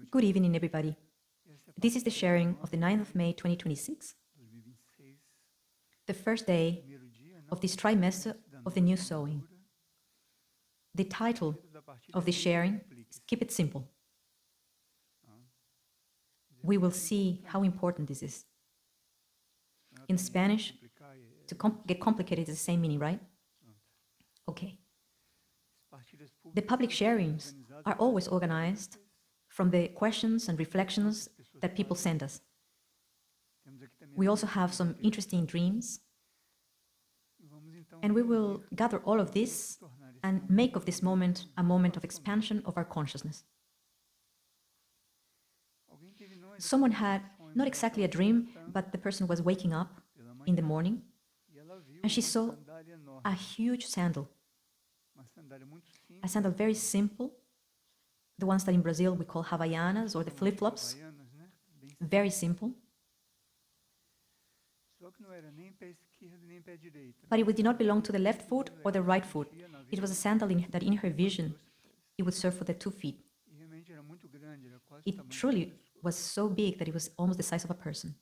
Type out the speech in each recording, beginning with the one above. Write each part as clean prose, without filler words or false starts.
Good evening, everybody. This is the sharing of the 9th of May 2026, the first day of this trimester of the new sowing. The title of the sharing is Keep It Simple. We will see how important this is. In Spanish, to get complicated is the same meaning, right? Okay. The public sharings are always organized from the questions and reflections that people send us. We also have some interesting dreams, and we will gather all of this and make of this moment a moment of expansion of our consciousness. Someone had not exactly a dream, but the person was waking up in the morning, and she saw a huge sandal, a sandal very simple, the ones that in Brazil we call Havaianas or the flip-flops, very simple. But it did not belong to the left foot or the right foot. It was a sandal that in her vision, it would serve for the 2 feet. It truly was so big that it was almost the size of a person.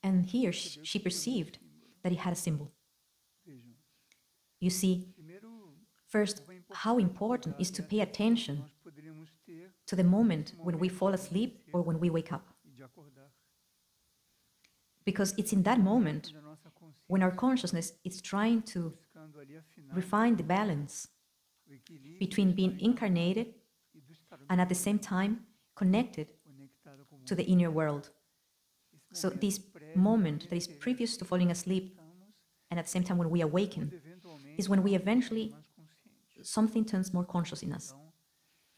And here she perceived that it had a symbol. You see, first, how important is to pay attention to the moment when we fall asleep or when we wake up. Because it's in that moment when our consciousness is trying to refine the balance between being incarnated and at the same time connected to the inner world. So this moment that is previous to falling asleep and at the same time when we awaken is when we eventually, something turns more conscious in us.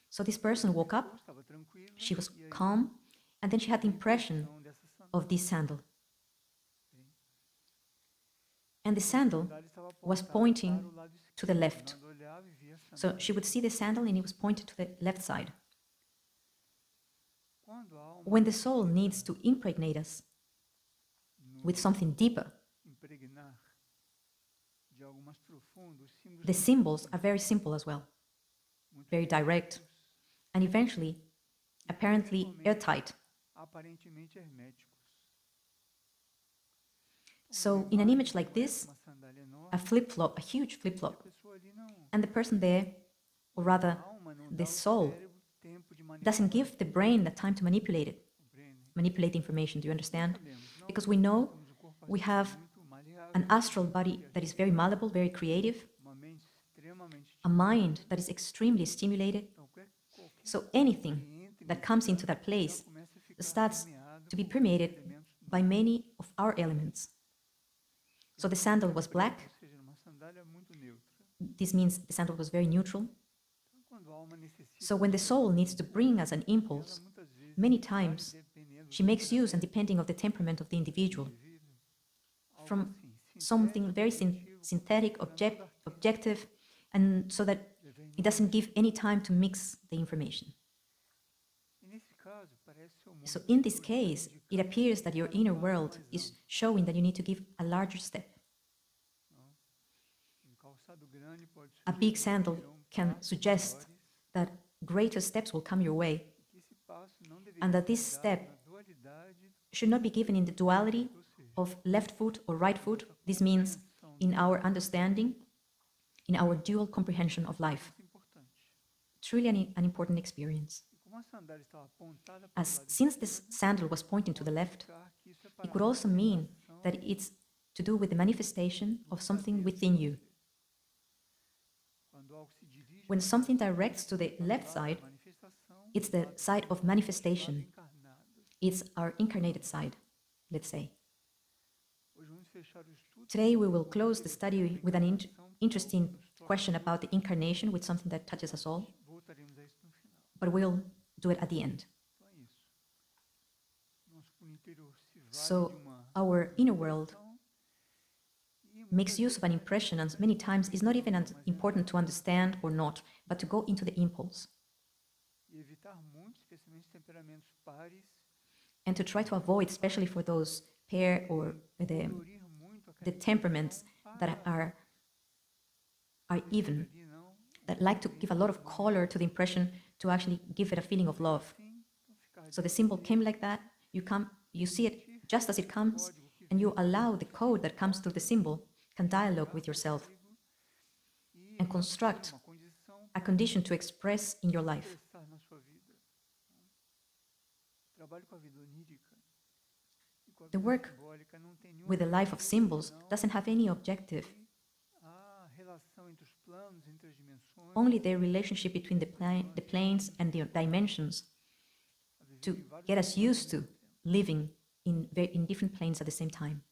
So this person woke up, she was calm, and then she had the impression of this sandal. And the sandal was pointing to the left. So she would see the sandal and it was pointed to the left side. When the soul needs to impregnate us with something deeper, the symbols are very simple as well, very direct, and eventually, apparently airtight. So in an image like this, a flip-flop, a huge flip-flop, and the person there, or rather the soul, doesn't give the brain the time to manipulate it, manipulate the information, do you understand? Because we know we have an astral body that is very malleable, very creative, a mind that is extremely stimulated. So anything that comes into that place starts to be permeated by many of our elements. So the sandal was black. This means the sandal was very neutral. So when the soul needs to bring us an impulse, many times she makes use, and depending on the temperament of the individual, from something very synthetic, objective, and so that it doesn't give any time to mix the information. So in this case, it appears that your inner world is showing that you need to give a larger step. A big sandal can suggest that greater steps will come your way, and that this step should not be given in the duality of left foot or right foot. This means in our understanding, in our dual comprehension of life. Truly an important experience. As since this sandal was pointing to the left, it could also mean that it's to do with the manifestation of something within you. When something directs to the left side, it's the side of manifestation. It's our incarnated side, let's say. Today we will close the study with an interesting question about the incarnation, with something that touches us all, but we'll do it at the end. So our inner world makes use of an impression, and many times it's not even important to understand or not, but to go into the impulse. And to try to avoid, especially for those pair or the temperaments that are even, that like to give a lot of color to the impression to actually give it a feeling of love. So the symbol came like that. You see it just as it comes, and you allow the code that comes through the symbol can dialogue with yourself and construct a condition to express in your life. The work with the life of symbols doesn't have any objective, only the relationship between the planes and the dimensions to get us used to living in different planes at the same time.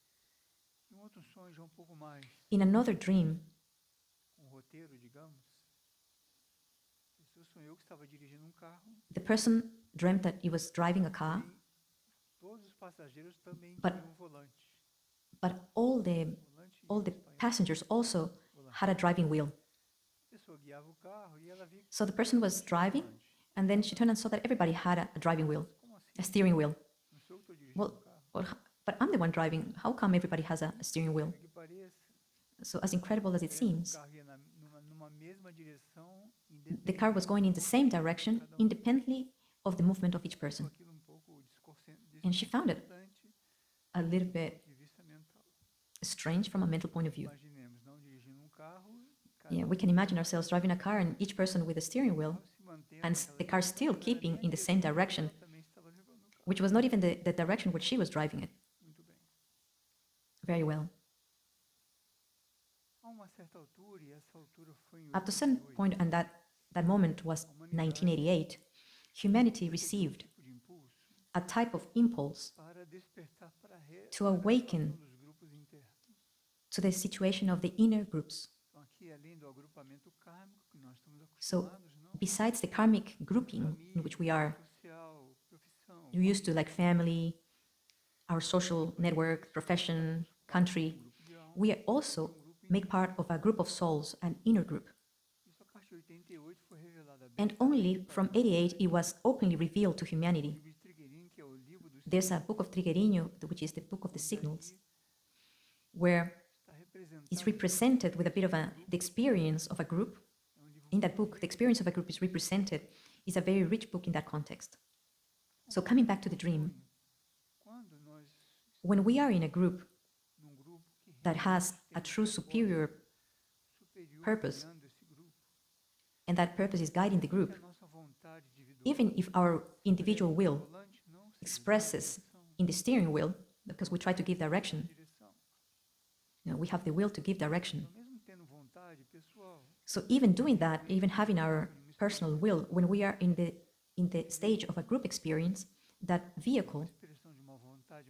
In another dream, the person dreamt that he was driving a car, but all the passengers also had a driving wheel. So the person was driving, and then she turned and saw that everybody had a driving wheel, a steering wheel. Well, but I'm the one driving. How come everybody has a steering wheel? So as incredible as it seems, the car was going in the same direction independently of the movement of each person. And she found it a little bit strange from a mental point of view. Yeah, we can imagine ourselves driving a car and each person with a steering wheel, and the car still keeping in the same direction, which was not even the direction where she was driving it. Very well. At a certain point, and that moment was 1988, humanity received a type of impulse to awaken to the situation of the inner groups. So, besides the karmic grouping in which we are used to, like family, our social network, profession, country, we also make part of a group of souls, an inner group. And only from 88 it was openly revealed to humanity. There's a book of Trigueirinho, which is the book of the signals, where it's represented with a bit of the experience of a group. In that book, the experience of a group is represented. It's a very rich book in that context. So coming back to the dream, when we are in a group that has a true superior purpose, and that purpose is guiding the group, even if our individual will expresses in the steering wheel, because we try to give direction, we have the will to give direction. So even doing that, even having our personal will, when we are in the stage of a group experience, that vehicle,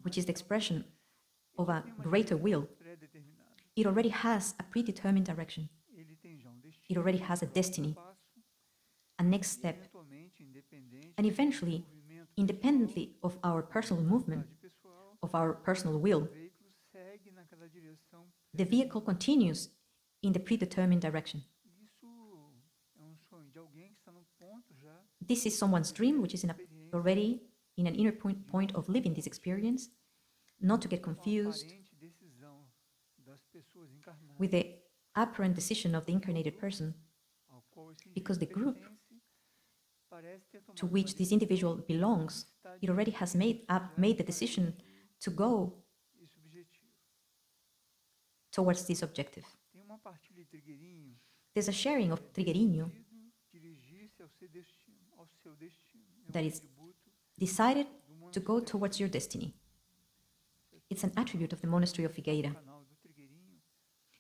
which is the expression of a greater will, it already has a predetermined direction. It already has a destiny, a next step. And eventually, independently of our personal movement, of our personal will, the vehicle continues in the predetermined direction. This is someone's dream, which is already in an inner point of living this experience, not to get confused with the apparent decision of the incarnated person, because the group to which this individual belongs, it already has made the decision to go towards this objective. There's a sharing of Trigueirinho that is decided to go towards your destiny. It's an attribute of the monastery of Figueira.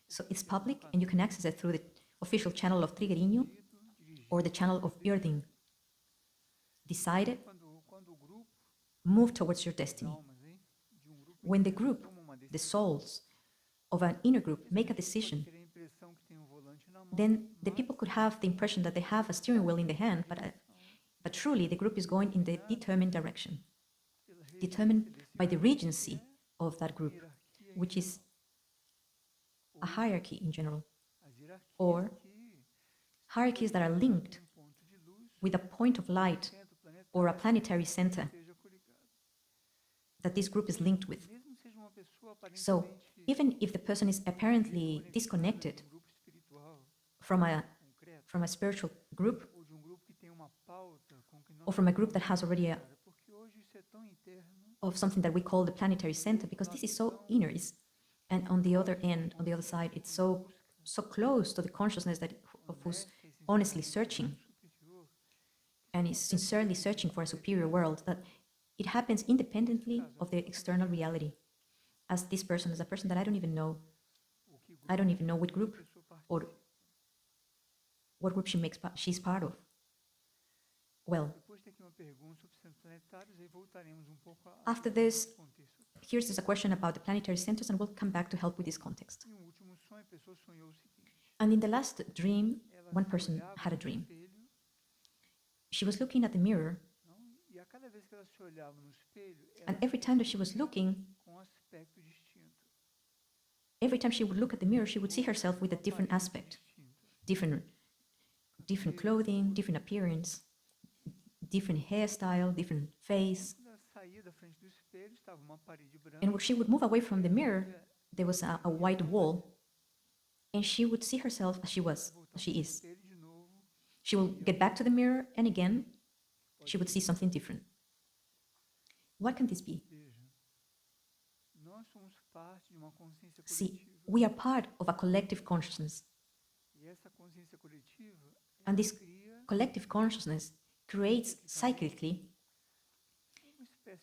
So it's public, and you can access it through the official channel of Trigueirinho or the channel of Irdin. Decided, move towards your destiny. When the group, the souls of an inner group, make a decision, then the people could have the impression that they have a steering wheel in the hand, but truly the group is going in the determined direction, determined by the regency of that group, which is a hierarchy in general, or hierarchies that are linked with a point of light or a planetary center that this group is linked with. So even if the person is apparently disconnected from a spiritual group, or from a group that has already of something that we call the planetary center, because this is so inner, and on the other end, on the other side, it's so close to the consciousness that of who's honestly searching and is sincerely searching for a superior world, that it happens independently of the external reality. As this person is a person that I don't even know. I don't even know what group or what group she's part of. Well, after this, here's a question about the planetary centers, and we'll come back to help with this context. And in the last dream, one person had a dream. She was looking at the mirror, and every time that she was looking, every time she would look at the mirror, she would see herself with a different aspect, different clothing, different appearance, different hairstyle, different face. And when she would move away from the mirror, there was a white wall, and she would see herself as she is. She will get back to the mirror, and again, she would see something different. What can this be? See, we are part of a collective consciousness. And this collective consciousness creates cyclically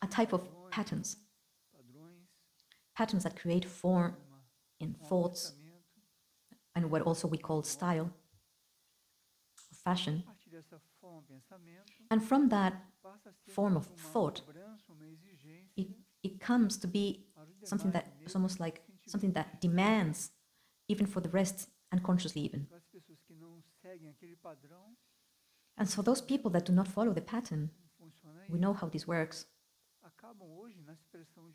a type of patterns that create form and thoughts, and what also we call style, fashion. And from that form of thought, it comes to be something that is almost like something that demands, even for the rest, unconsciously even. And so those people that do not follow the pattern, we know how this works.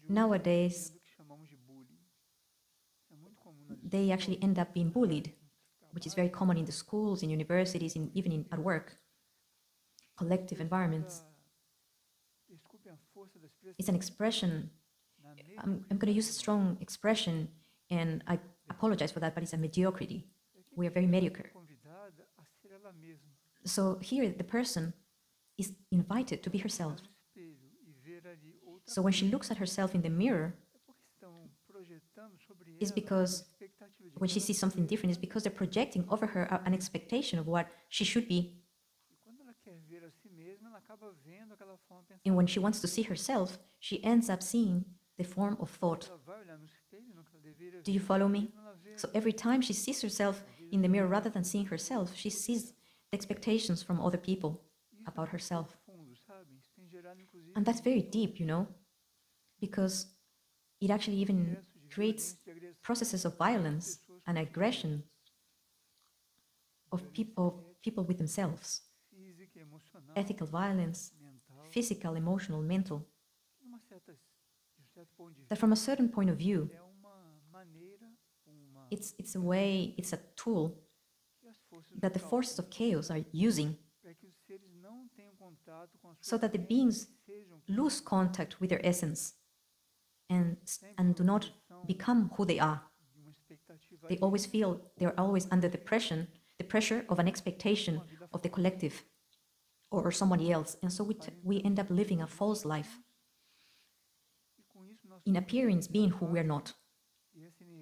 Nowadays, they actually end up being bullied, which is very common in the schools, in universities, even at work. Collective environments. It's an expression. I'm going to use a strong expression, and I apologize for that, but it's a mediocrity. We are very mediocre. So here, the person is invited to be herself. So when she looks at herself in the mirror, it's because when she sees something different, it's because they're projecting over her an expectation of what she should be. And when she wants to see herself, she ends up seeing the form of thought. Do you follow me? So every time she sees herself in the mirror, rather than seeing herself, she sees the expectations from other people about herself. And that's very deep, because it actually even creates processes of violence and aggression of people with themselves. Ethical violence, physical, emotional, mental. That from a certain point of view, it's a way, it's a tool that the forces of chaos are using so that the beings lose contact with their essence and do not become who they are. They always feel they're always under the pressure of an expectation of the collective or somebody else. And so we end up living a false life, in appearance being who we are not.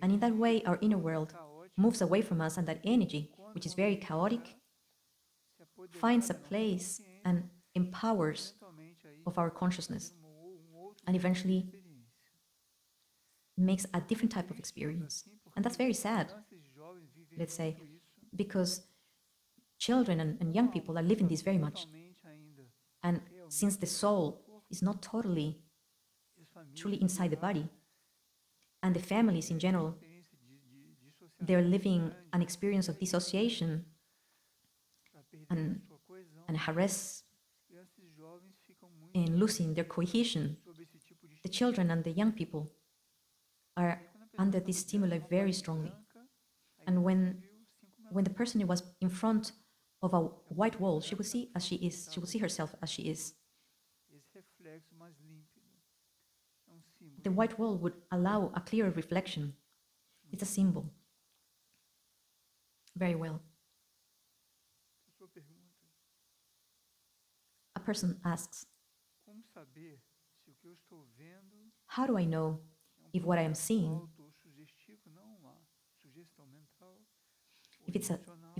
And in that way, our inner world moves away from us, and that energy, which is very chaotic, finds a place and empowers of our consciousness, and eventually makes a different type of experience. And that's very sad, let's say, because children and young people are living this very much. And since the soul is not totally, truly inside the body, and the families in general, they're living an experience of dissociation and harass and losing their cohesion. The children and the young people are under this stimuli very strongly. And when the person was in front of a white wall, she will see as she is. She will see herself as she is. The white wall would allow a clearer reflection. It's a symbol. Very well. person asks, how do I know if what I am seeing, if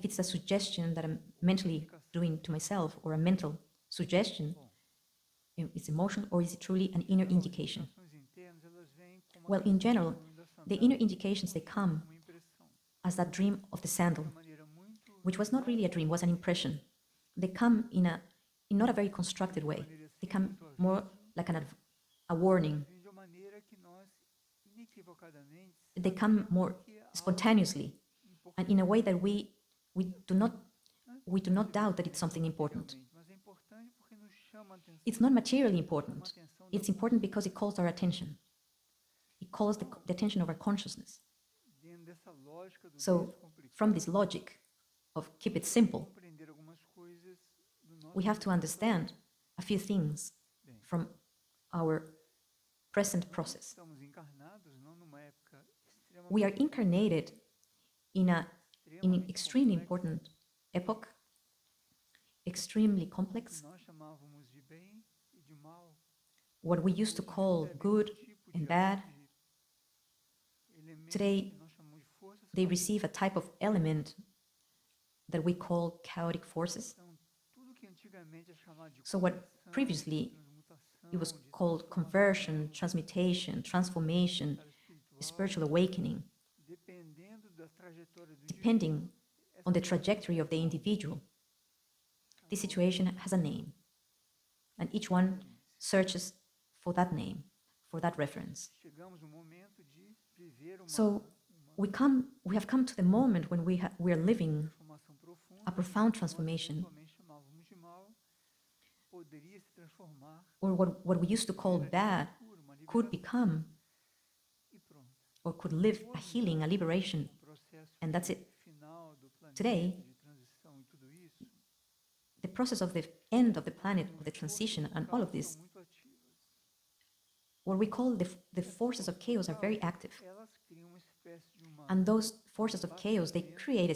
it's a suggestion that I'm mentally doing to myself, or a mental suggestion, it's emotional, or is it truly an inner indication? Well, in general, the inner indications, they come as that dream of the sandal, which was not really a dream, was an impression. They come in not a very constructed way. They come more like a warning. They come more spontaneously, and in a way that we do not doubt that it's something important. It's not materially important. It's important because it calls our attention. It calls the attention of our consciousness. So, from this logic of keep it simple, we have to understand a few things from our present process. We are incarnated in an extremely important epoch, extremely complex, what we used to call good and bad. Today, they receive a type of element that we call chaotic forces. So what previously it was called conversion, transmutation, transformation, spiritual awakening, depending on the trajectory of the individual, this situation has a name, and each one searches for that name, for that reference. So we have come to the moment when we are living a profound transformation, or what we used to call bad could become, or could live a healing, a liberation, and that's it. Today, the process of the end of the planet, of the transition, and all of this, what we call the forces of chaos, are very active. And those forces of chaos, they create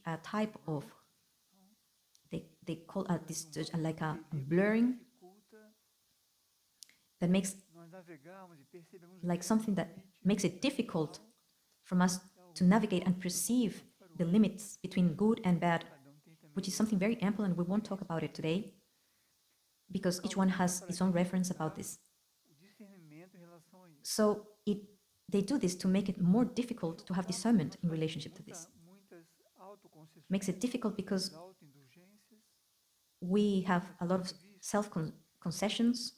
a type of, they call this like a blurring that makes, like something that makes it difficult from us to navigate and perceive the limits between good and bad, which is something very ample, and we won't talk about it today because each one has its own reference about this. So they do this to make it more difficult to have discernment in relationship to this. Makes it difficult because we have a lot of self-concessions,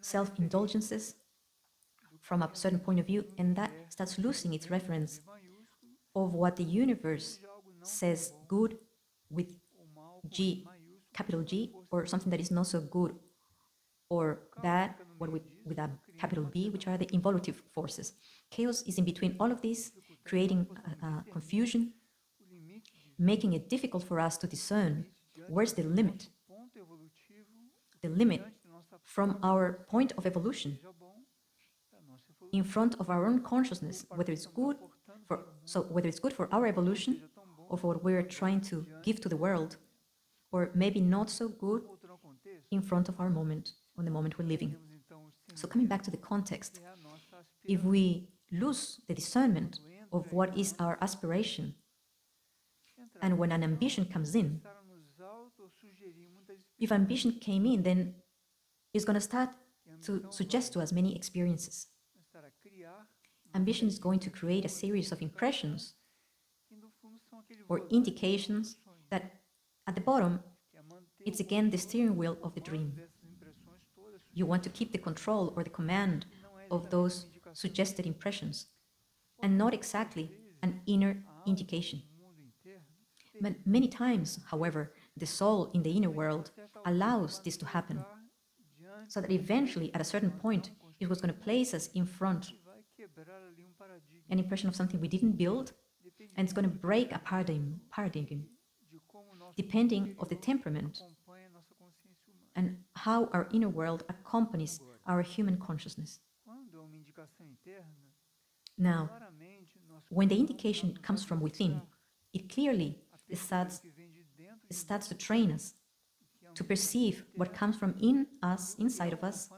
self-indulgences from a certain point of view, and that starts losing its reference of what the universe says good with G, capital G, or something that is not so good, or bad, with a capital B, which are the involutive forces. Chaos is in between all of these, creating confusion, making it difficult for us to discern where's the limit from our point of evolution, in front of our own consciousness, whether it's good for our evolution, or for what we're trying to give to the world, or maybe not so good in front of our moment, on the moment we're living. So coming back to the context, if we lose the discernment of what is our aspiration, and when an ambition comes in, if ambition came in, then it's going to start to suggest to us many experiences. Ambition is going to create a series of impressions or indications that at the bottom, it's again the steering wheel of the dream. You want to keep the control or the command of those suggested impressions, and not exactly an inner indication. But many times, however, the soul in the inner world allows this to happen, so that eventually, at a certain point, it was going to place us in front an impression of something we didn't build, and it's going to break a paradigm, depending on the temperament and how our inner world accompanies our human consciousness. Now, when the indication comes from within, it clearly starts to train us to perceive what comes from in us, inside of us,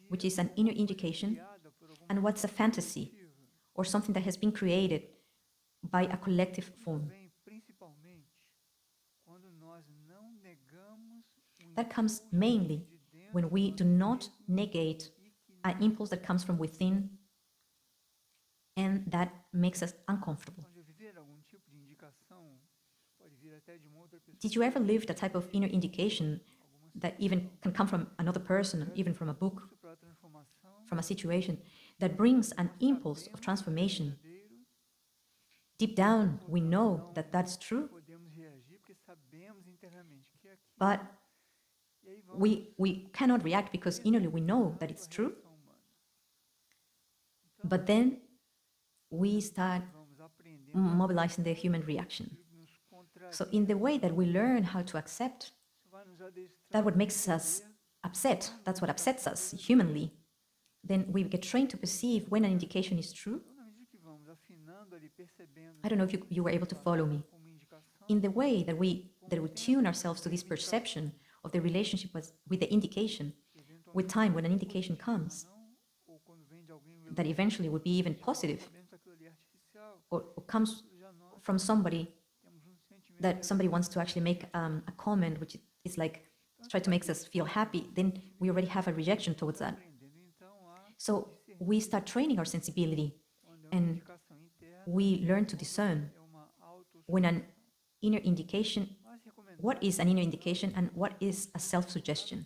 which is an inner indication, and what's a fantasy or something that has been created by a collective form. That comes mainly when we do not negate an impulse that comes from within and that makes us uncomfortable. Did you ever live the type of inner indication that even can come from another person, even from a book, from a situation, that brings an impulse of transformation? Deep down, we know that that's true, but we cannot react because innerly we know that it's true. But then we start mobilizing the human reaction. So in the way that we learn how to accept, that what makes us upset, that's what upsets us humanly, then we get trained to perceive when an indication is true. I don't know if you were able to follow me. In the way that we tune ourselves to this perception of the relationship with the indication, with time, when an indication comes, that eventually would be even positive, or comes from somebody, that somebody wants to actually make a comment which is like try to make us feel happy, then we already have a rejection towards that. So we start training our sensibility and we learn to discern when an inner indication, what is an inner indication and what is a self-suggestion.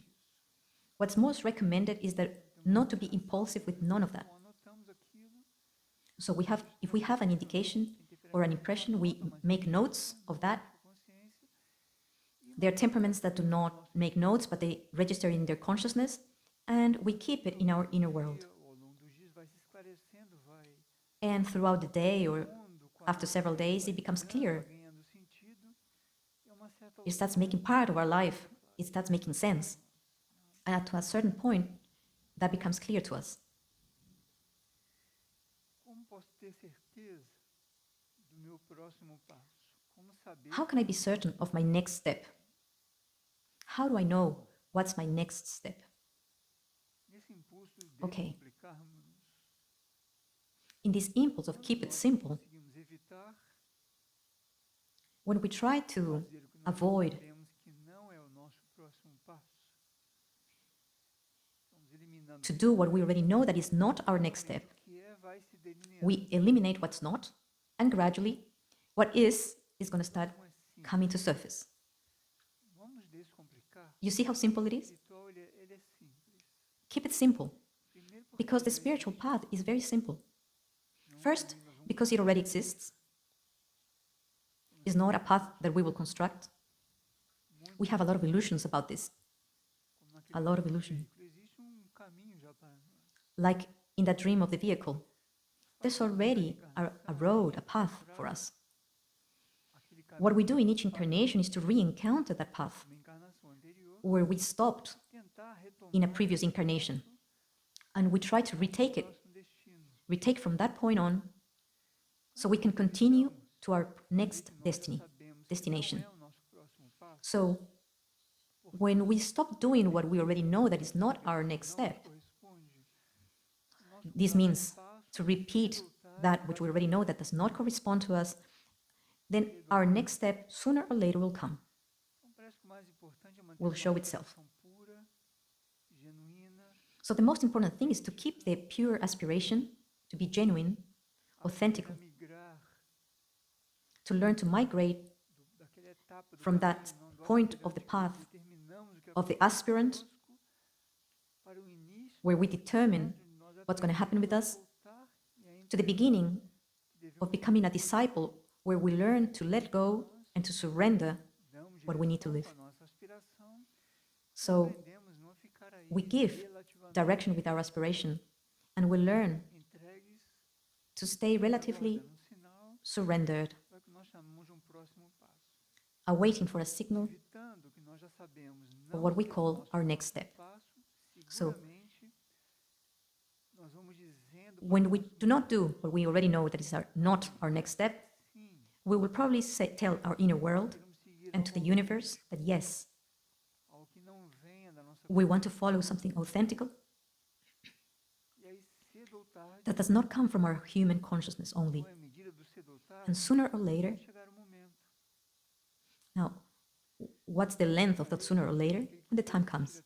What's most recommended is that not to be impulsive with none of that. So if we have an indication or an impression, we make notes of that. There are temperaments that do not make notes, but they register in their consciousness, and we keep it in our inner world. And throughout the day or after several days, it becomes clear. It starts making part of our life. It starts making sense. And to a certain point, that becomes clear to us. How can I be certain of my next step? How do I know what's my next step? Okay. In this impulse of keep it simple, when we try to avoid to do what we already know that is not our next step, we eliminate what's not, and gradually what is going to start coming to surface. You see how simple it is? Keep it simple, because the spiritual path is very simple. First, because it already exists. It's not a path that we will construct. We have a lot of illusions about this. A lot of illusion. Like in that dream of the vehicle, there's already a road, a path for us. What we do in each incarnation is to re-encounter that path where we stopped in a previous incarnation, and we try to retake from that point on, so we can continue to our next destination. So when we stop doing what we already know that is not our next step, this means to repeat that which we already know that does not correspond to us, then our next step sooner or later will come, will show itself. So the most important thing is to keep the pure aspiration, to be genuine, authentic, to learn to migrate from that point of the path of the aspirant, where we determine what's going to happen with us, to the beginning of becoming a disciple, where we learn to let go and to surrender what we need to live. So we give direction with our aspiration, and we learn to stay relatively surrendered, awaiting for a signal of what we call our next step. So when we do not do what we already know that is not our next step, we will probably tell our inner world and to the universe that yes, we want to follow something authentic that does not come from our human consciousness only. And sooner or later, now, what's the length of that sooner or later? When the time comes.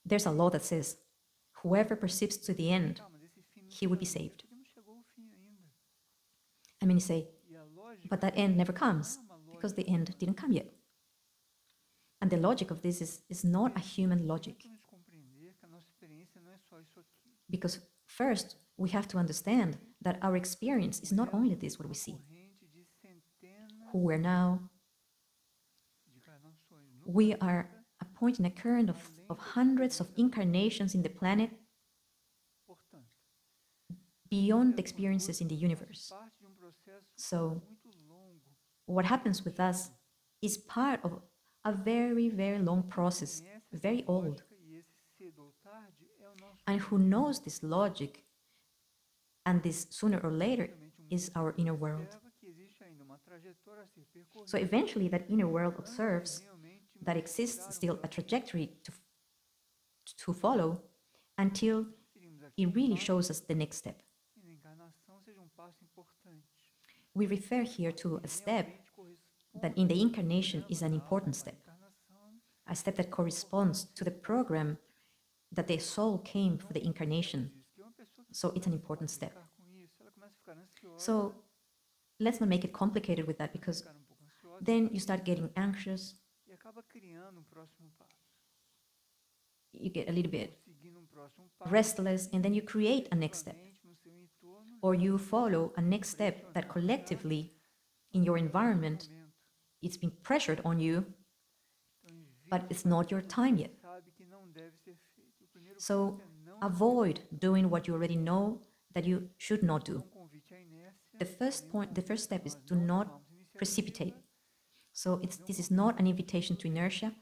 There's a law that says, whoever persists to the end, he will be saved. I mean, you say, but that end never comes, because the end didn't come yet. And the logic of this is not a human logic. Because first, we have to understand that our experience is not only this, what we see. Who we're now, we are a point in a current of hundreds of incarnations in the planet beyond the experiences in the universe. So what happens with us is part of a very, very long process, very old. And who knows this logic and this sooner or later is our inner world. So eventually that inner world observes that exists still a trajectory to follow until it really shows us the next step. We refer here to a step that in the incarnation is an important step, a step that corresponds to the program that the soul came for the incarnation. So it's an important step. So let's not make it complicated with that, because then you start getting anxious, you get a little bit restless, and then you create a next step. Or you follow a next step that collectively in your environment, it's been pressured on you, but it's not your time yet. So avoid doing what you already know that you should not do. The first step is do not precipitate. So this is not an invitation to inertia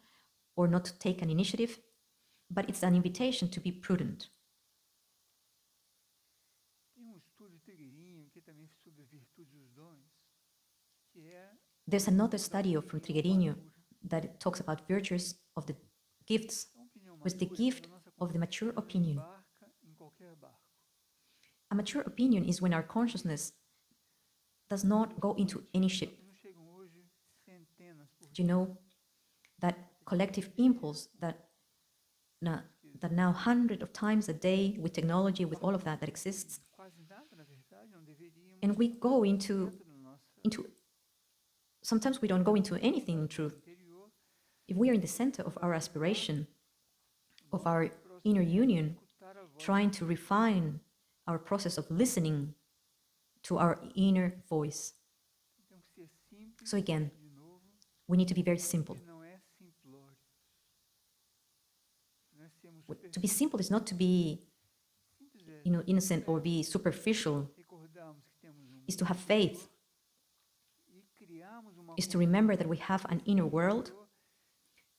or not to take an initiative, but it's an invitation to be prudent. There's another study from Trigueirinho that talks about virtues of the gifts, with the gift of the mature opinion. A mature opinion is when our consciousness does not go into any ship. Do you know that collective impulse that now hundreds of times a day with technology, with all of that exists, and we go into sometimes we don't go into anything in truth. If we are in the center of our aspiration, of our inner union, trying to refine our process of listening to our inner voice. So again, we need to be very simple. To be simple is not to be innocent or be superficial. Is to have faith. Is to remember that we have an inner world,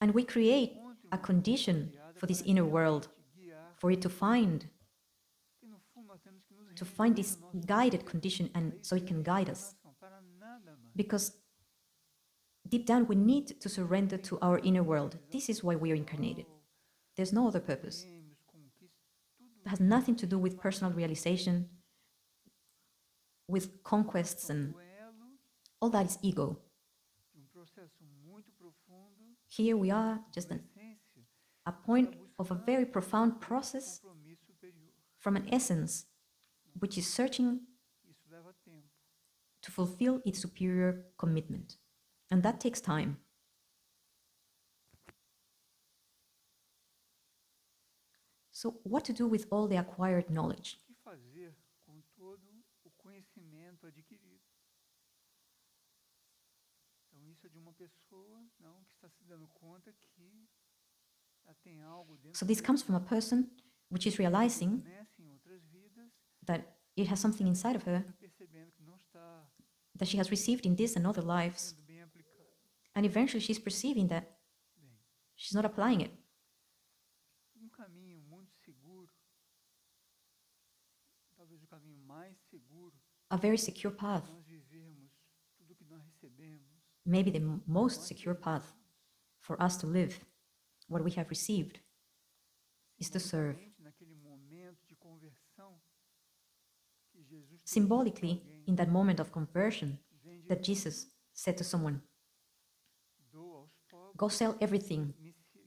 and we create a condition for this inner world, for it to find this guided condition, and so it can guide us. Because deep down we need to surrender to our inner world. This is why we are incarnated. There's no other purpose. It has nothing to do with personal realization, with conquests, and all that is ego. Here we are, just a point of a very profound process from an essence which is searching to fulfill its superior commitment. And that takes time. So what to do with all the acquired knowledge? So this comes from a person which is realizing that it has something inside of her that she has received in this and other lives. And eventually she's perceiving that she's not applying it. A very secure path. Maybe the most secure path for us to live what we have received is to serve. Symbolically, in that moment of conversion that Jesus said to someone, go sell everything,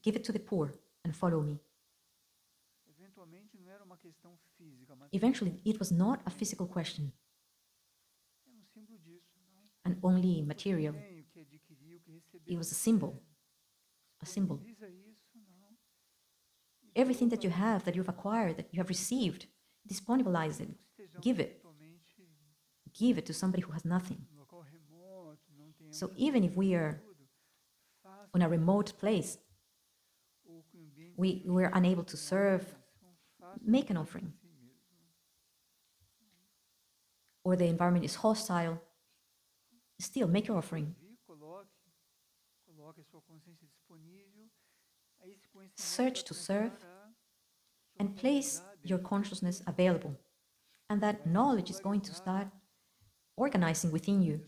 give it to the poor, and follow me. Eventually, it was not a physical question and only material. It was a symbol, a symbol. Everything that you have, that you've acquired, that you have received, disponibilize it, give it. Give it to somebody who has nothing. So even if we are on a remote place, we're unable to serve, make an offering. Or the environment is hostile, still make your offering. Search to serve and place your consciousness available. And that knowledge is going to start organizing within you.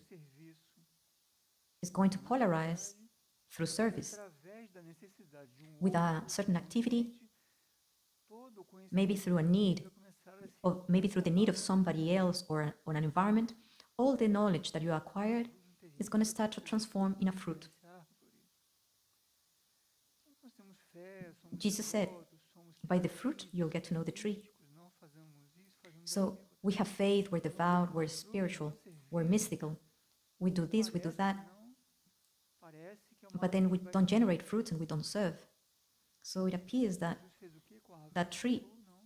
It's going to polarize through service. With a certain activity, maybe through a need, or maybe through the need of somebody else or an environment, all the knowledge that you acquired is going to start to transform in a fruit. Jesus said, by the fruit, you'll get to know the tree. So we have faith, we're devout, we're spiritual, we're mystical. We do this, we do that. But then we don't generate fruits and we don't serve. So it appears that that tree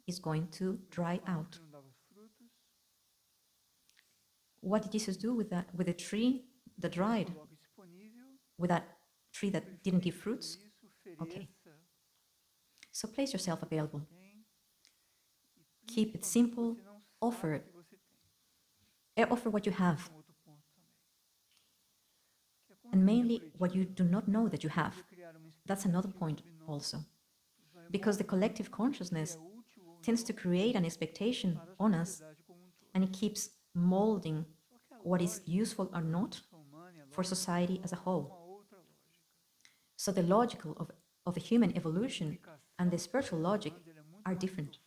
is going to dry out. What did Jesus do with that? With the tree that dried? With that tree that didn't give fruits? Okay. So place yourself available. Keep it simple. Offer it. Offer what you have. And mainly what you do not know that you have. That's another point also. Because the collective consciousness tends to create an expectation on us, and it keeps molding what is useful or not for society as a whole. So the logical of the human evolution and the spiritual logic are different.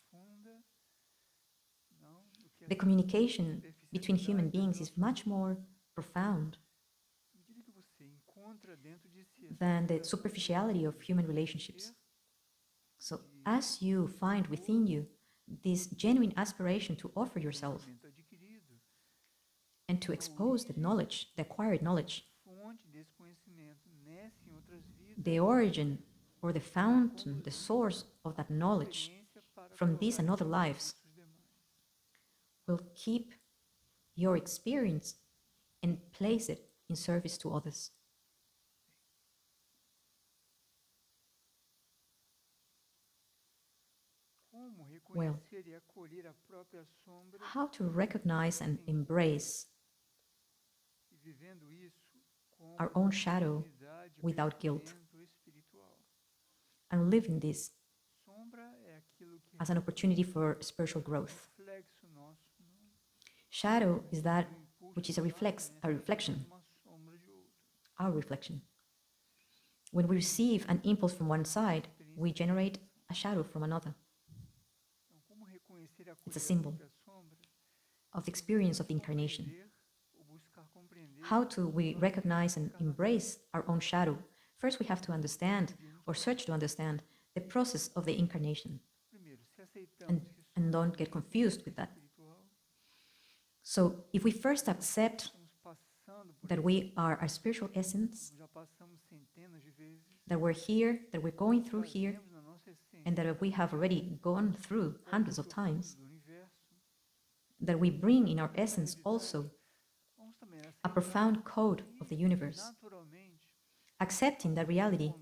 The communication between human beings is much more profound than the superficiality of human relationships. So as you find within you this genuine aspiration to offer yourself and to expose the knowledge, the acquired knowledge, the origin or the fountain, the source of that knowledge from these and other lives will keep your experience and place it in service to others. Well, how to recognize and embrace our own shadow without guilt and live in this as an opportunity for spiritual growth. Shadow is that which is a reflection, our reflection. When we receive an impulse from one side, we generate a shadow from another. It's a symbol of the experience of the incarnation. How do we recognize and embrace our own shadow? First, we have to understand or search to understand the process of the incarnation and don't get confused with that. So if we first accept that we are our spiritual essence, that we're here, that we're going through here, and that we have already gone through hundreds of times, that we bring in our essence also a profound code of the universe. Accepting that reality,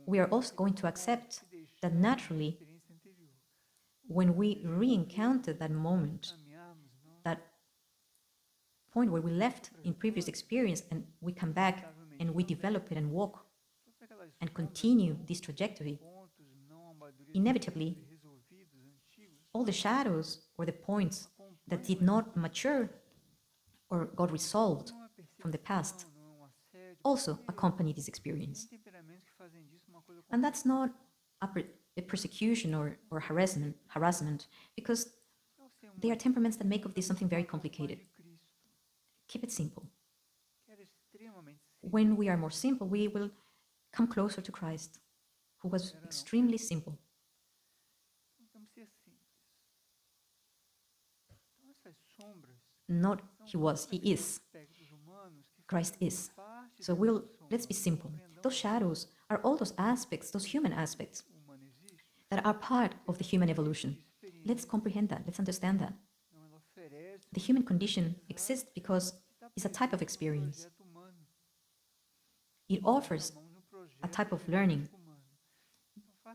we are also going to accept that naturally, when we re-encounter that moment, that point where we left in previous experience and we come back and we develop it and walk and continue this trajectory, inevitably, all the shadows or the points that did not mature or got resolved from the past also accompany this experience. And that's not a persecution or harassment, because they are temperaments that make of this something very complicated. Keep it simple. When we are more simple, we will come closer to Christ, who was extremely simple. Not he was, he is. Christ is. So let's be simple. Those shadows are all those aspects, those human aspects that are part of the human evolution. Let's comprehend that, let's understand that. The human condition exists because it's a type of experience. It offers a type of learning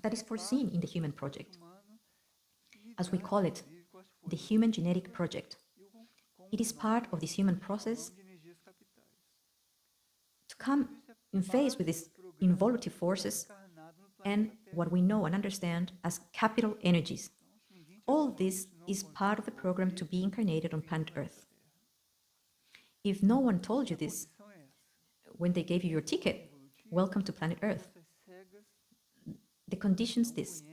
that is foreseen in the human project. As we call it, the human genetic project. It is part of this human process to come in phase with these involutive forces and what we know and understand as capital energies. All this is part of the program to be incarnated on planet Earth. If no one told you this when they gave you your ticket, welcome to planet Earth. The conditions this.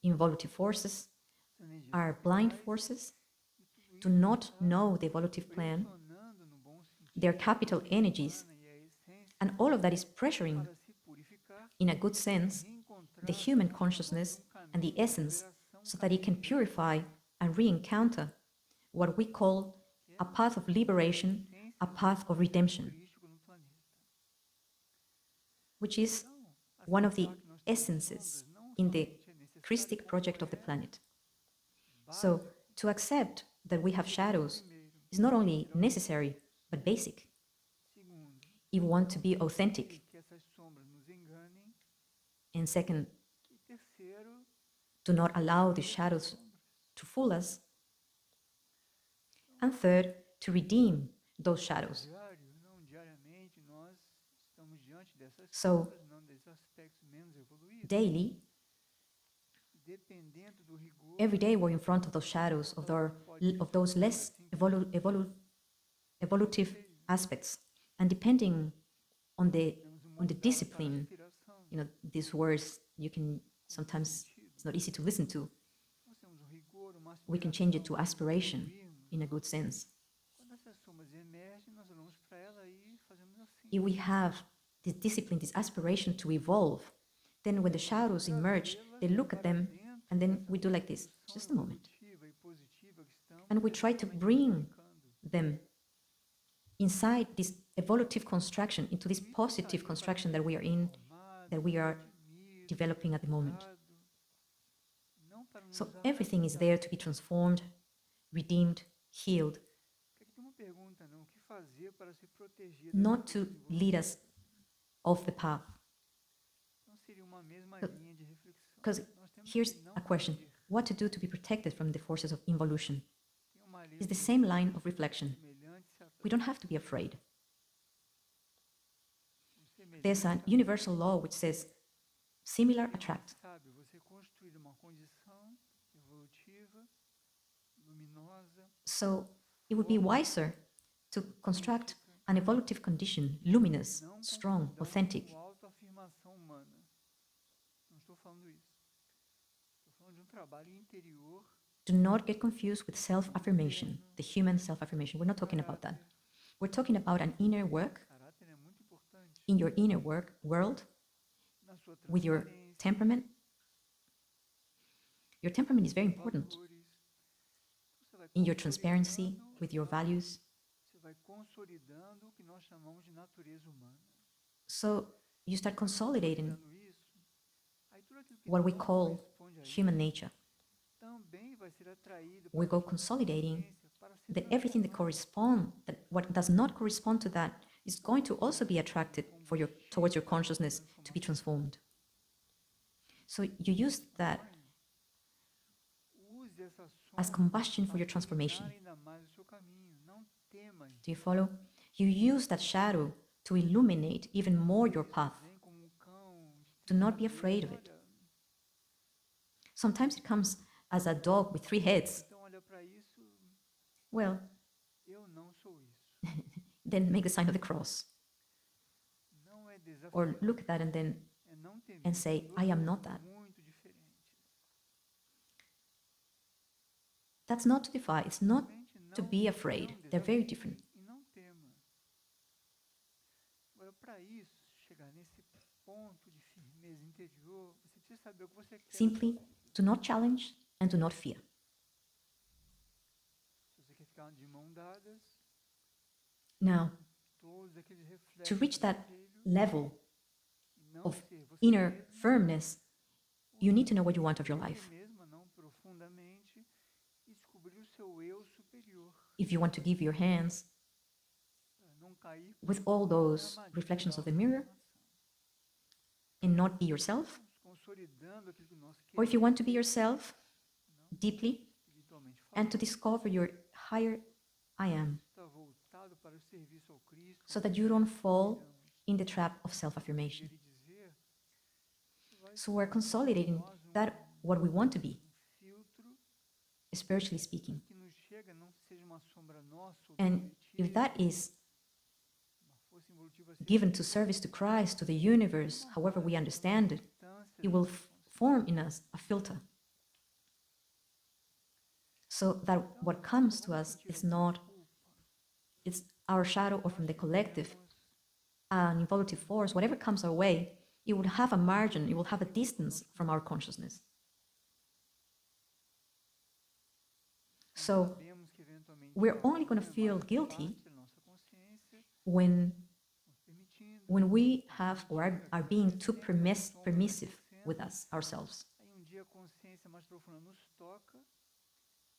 Involutive forces are blind forces, do not know the evolutive plan, their capital energies, and all of that is pressuring, in a good sense, the human consciousness and the essence so that it can purify and re-encounter what we call a path of liberation, a path of redemption, which is one of the essences in the Christic project of the planet. So, to accept that we have shadows is not only necessary, but basic. If we want to be authentic. And second, do not allow the shadows to fool us. And third, to redeem those shadows. So, daily, every day we're in front of those shadows, of those less evolutive aspects. And depending on the discipline, these words you can sometimes, it's not easy to listen to. We can change it to aspiration in a good sense. If we have this discipline, this aspiration to evolve, then when the shadows emerge, they look at them and then we do like this, just a moment. And we try to bring them inside this evolutive construction, into this positive construction that we are in, that we are developing at the moment. So everything is there to be transformed, redeemed, healed, not to lead us off the path. Because here's a question: what to do to be protected from the forces of involution? It's the same line of reflection. We don't have to be afraid. There's a universal law which says similar attract. So it would be wiser to construct an evolutive condition, luminous, strong, authentic. Do not get confused with self-affirmation, the human self-affirmation. We're not talking about that. We're talking about an inner work, in your inner world, with your temperament. Your temperament is very important. In your transparency, with your values. So you start consolidating what we call human nature. We go consolidating that everything that corresponds, that what does not correspond to that, is going to also be attracted towards your consciousness to be transformed. So you use that as combustion for your transformation. Do you follow? You use that shadow to illuminate even more your path. Do not be afraid of it. Sometimes it comes as a dog with 3 heads. Well, then make the sign of the cross. Or look at that and then and say, I am not that. That's not to defy, it's not to be afraid. They're very different. Simply do not challenge and do not fear. Now, to reach that level of inner firmness, you need to know what you want of your life. If you want to give your hands with all those reflections of the mirror and not be yourself, or if you want to be yourself deeply and to discover your higher I am, so that you don't fall in the trap of self-affirmation. So we're consolidating that what we want to be, spiritually speaking. And if that is given to service to Christ, to the universe, however we understand it, it will form in us a filter. So that what comes to us is not, it's our shadow or from the collective, an involutive force, whatever comes our way, it will have a margin, it will have a distance from our consciousness. So we're only going to feel guilty when we have or are being too permissive with us, ourselves.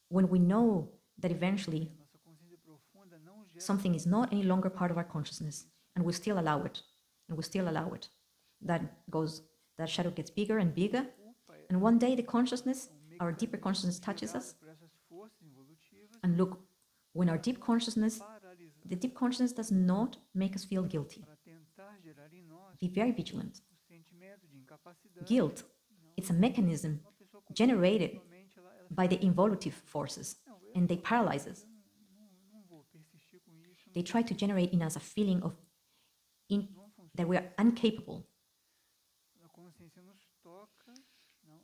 When we know that eventually something is not any longer part of our consciousness, and we still allow it, and we still allow it, that shadow gets bigger and bigger, and one day the consciousness, our deeper consciousness touches us, and look, when our deep consciousness, the deep consciousness does not make us feel guilty. Be very vigilant. Guilt, it's a mechanism generated by the involutive forces, and they paralyze us. They try to generate in us a feeling of that we are incapable.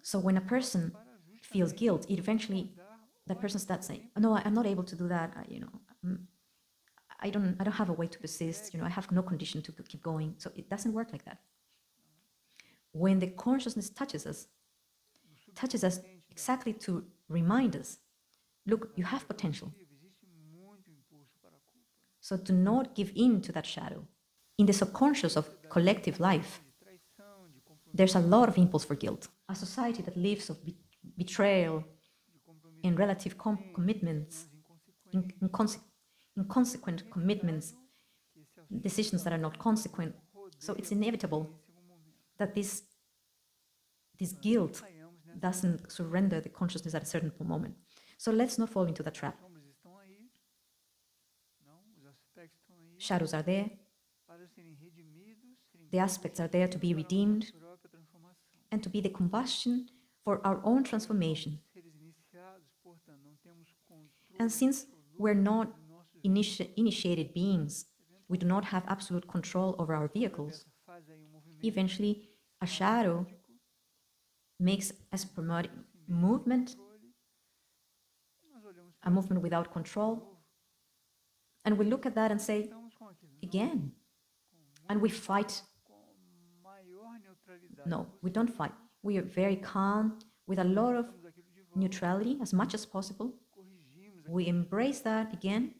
So when a person feels guilt, it eventually, that person starts saying, no, I'm not able to do that, I don't have a way to persist, I have no condition to keep going. So it doesn't work like that. When the consciousness touches us exactly to remind us, look, you have potential. So do not give in to that shadow. In the subconscious of collective life, there's a lot of impulse for guilt. A society that lives of betrayal and relative commitments, inconsequent commitments, decisions that are not consequent. So it's inevitable that this guilt doesn't surrender the consciousness at a certain moment. So let's not fall into the trap. Shadows are there. The aspects are there to be redeemed and to be the combustion for our own transformation. And since we're not initiated beings, we do not have absolute control over our vehicles, eventually a shadow makes us promote movement, a movement without control, and we look at that and say, again, and we fight. No, we don't fight. We are very calm, with a lot of neutrality, as much as possible. We embrace that again,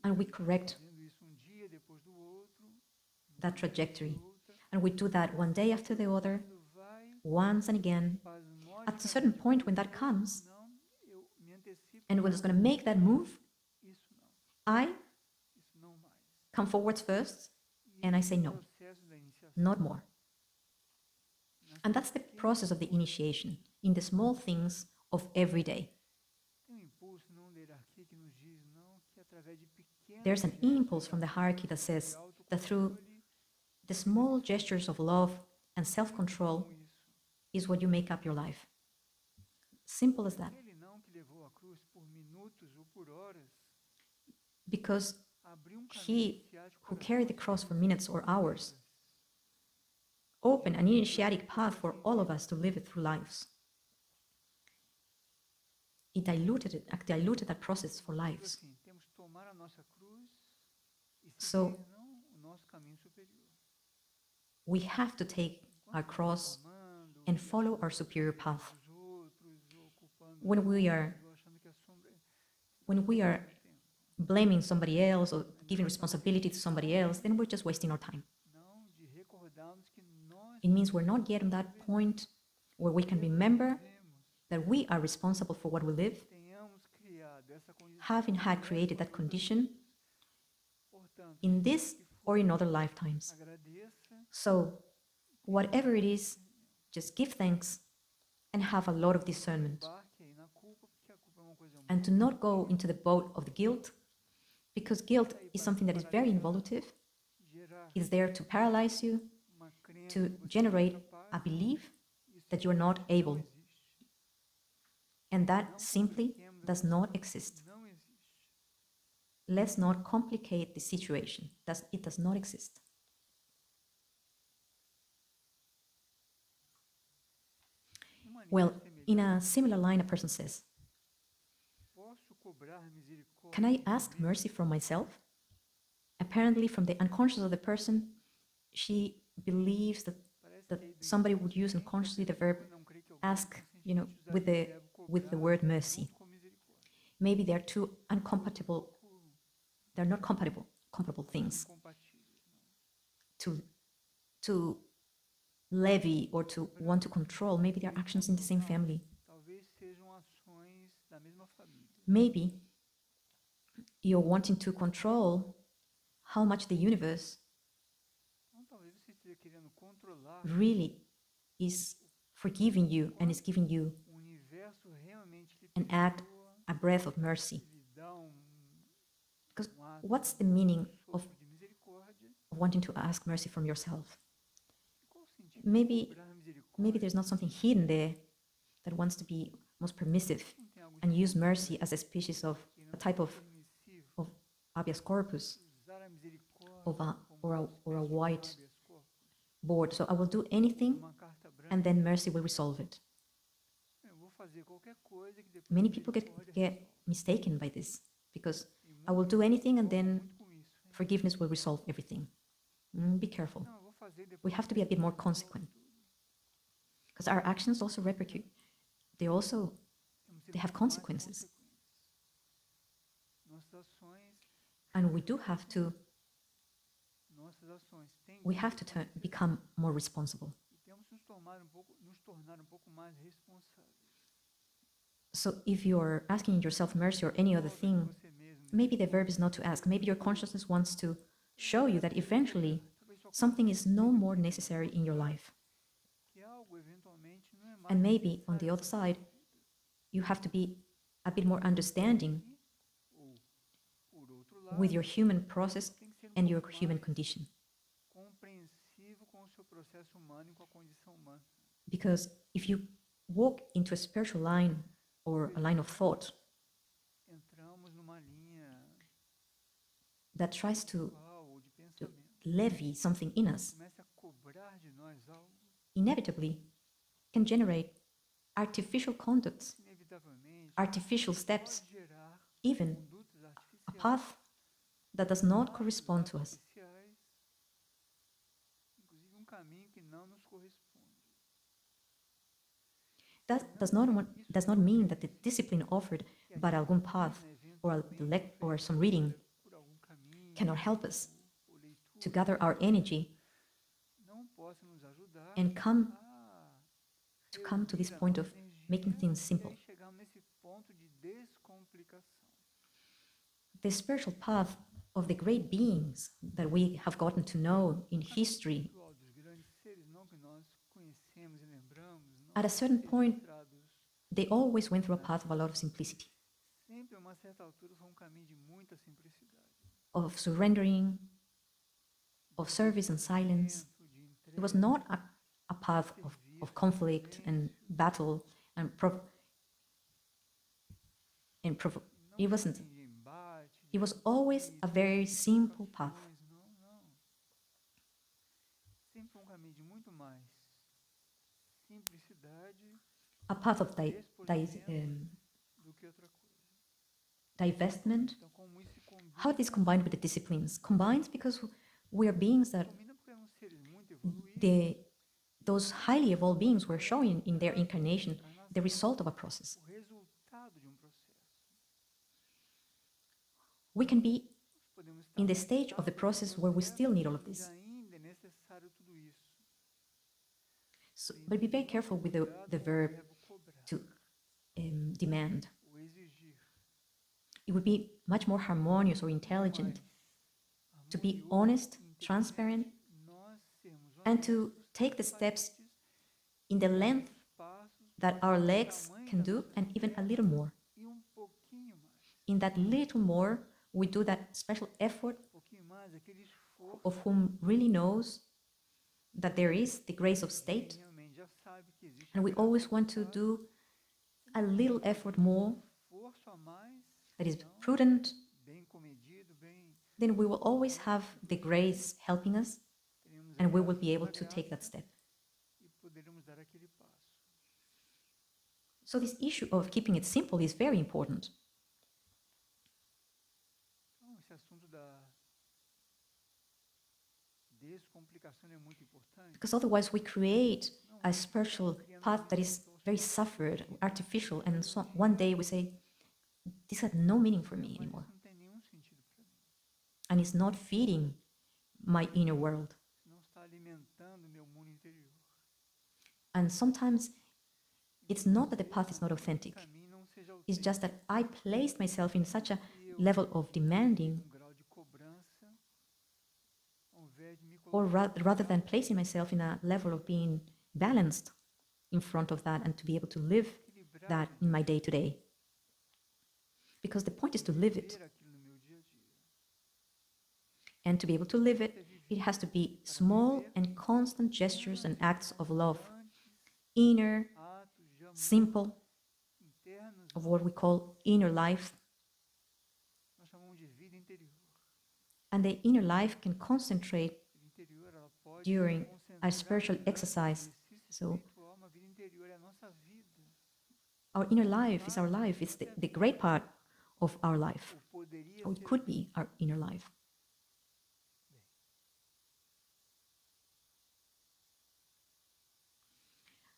and we correct that trajectory. And we do that one day after the other, once and again. At a certain point when that comes, and when it's going to make that move, I come forwards first, and I say no, not more. And that's the process of the initiation, in the small things of every day. There's an impulse from the hierarchy that says that through the small gestures of love and self-control is what you make up your life. Simple as that. Because he who carried the cross for minutes or hours open an initiatic path for all of us to live it through lives. It diluted that process for lives. So we have to take our cross and follow our superior path. When we are blaming somebody else or giving responsibility to somebody else, then we're just wasting our time. It means we're not yet on that point where we can remember that we are responsible for what we live, having had created that condition in this or in other lifetimes. So, whatever it is, just give thanks and have a lot of discernment. And to not go into the boat of the guilt, because guilt is something that is very involutive. It's there to paralyze you, to generate a belief that you're not able. And that simply does not exist. Let's not complicate the situation. It does not exist. Well, in a similar line, a person says, can I ask mercy from myself? Apparently, from the unconscious of the person, she believes that somebody would use unconsciously the verb ask, with the word mercy. Maybe they're two incompatible, they're not compatible things to levy or to want to control. Maybe they're actions in the same family. Maybe you're wanting to control how much the universe really is forgiving you and is giving you an act, a breath of mercy. Because what's the meaning of wanting to ask mercy from yourself? Maybe there's not something hidden there that wants to be most permissive and use mercy as a species of a type of habeas corpus or a white board. So I will do anything and then mercy will resolve it. Many people get mistaken by this because I will do anything and then forgiveness will resolve everything. Be careful. We have to be a bit more consequent because our actions also repercute. They have consequences. And we have to become more responsible. So if you're asking yourself mercy or any other thing, maybe the verb is not to ask. Maybe your consciousness wants to show you that eventually something is no more necessary in your life. And maybe on the other side, you have to be a bit more understanding with your human process and your human condition. Because if you walk into a spiritual line or a line of thought that tries to levy something in us, inevitably can generate artificial conducts, artificial steps, even a path that does not correspond to us. That does not mean that the discipline offered by algum path or some reading cannot help us to gather our energy and come to this point of making things simple. The spiritual path of the great beings that we have gotten to know in history, at a certain point, they always went through a path of a lot of simplicity, of surrendering, of service and silence. It was not a path of conflict and battle it wasn't. It was always a very simple path. a path of divestment. How it is combined with the disciplines? Combines because we are beings that those highly evolved beings were showing in their incarnation the result of a process. We can be in the stage of the process where we still need all of this. So, but be very careful with the verb to demand. It would be much more harmonious or intelligent to be honest, transparent, and to take the steps in the length that our legs can do, and even a little more. In that little more, we do that special effort of whom really knows that there is the grace of state, and we always want to do a little effort more that is prudent. Then we will always have the grace helping us, and we will be able to take that step. So this issue of keeping it simple is very important. Because otherwise we create a spiritual path that is very suffered, artificial, and so one day we say, this had no meaning for me anymore. And it's not feeding my inner world. And sometimes it's not that the path is not authentic. It's just that I placed myself in such a level of demanding, or rather than placing myself in a level of being balanced in front of that and to be able to live that in my day-to-day. Because the point is to live it. And to be able to live it, it has to be small and constant gestures and acts of love, inner, simple, of what we call inner life. And the inner life can concentrate during a spiritual exercise. So our inner life is our life. It's the great part of our life. Or it could be our inner life.